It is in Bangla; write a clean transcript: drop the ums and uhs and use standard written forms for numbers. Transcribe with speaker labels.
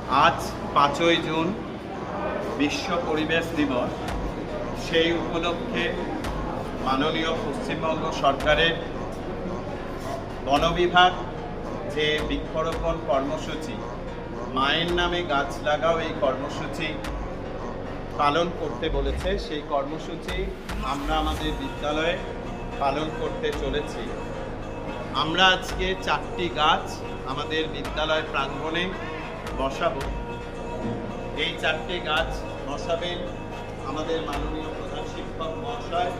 Speaker 1: আজ 5ই জুন বিশ্ব পরিবেশ দিবস। সেই উপলক্ষে মাননীয় পশ্চিমবঙ্গ সরকারের বন বিভাগ যে বৃক্ষরোপণ কর্মসূচি, মায়ের নামে গাছ লাগাও এই কর্মসূচি পালন করতে বলেছে, সেই কর্মসূচি আমরা আমাদের বিদ্যালয়ে পালন করতে চলেছি। আমরা আজকে 4টি গাছ আমাদের বিদ্যালয় প্রাঙ্গণে বসাবো। এই 4টি গাছ বসাবেন আমাদের মাননীয় প্রধান শিক্ষক মহাশয়।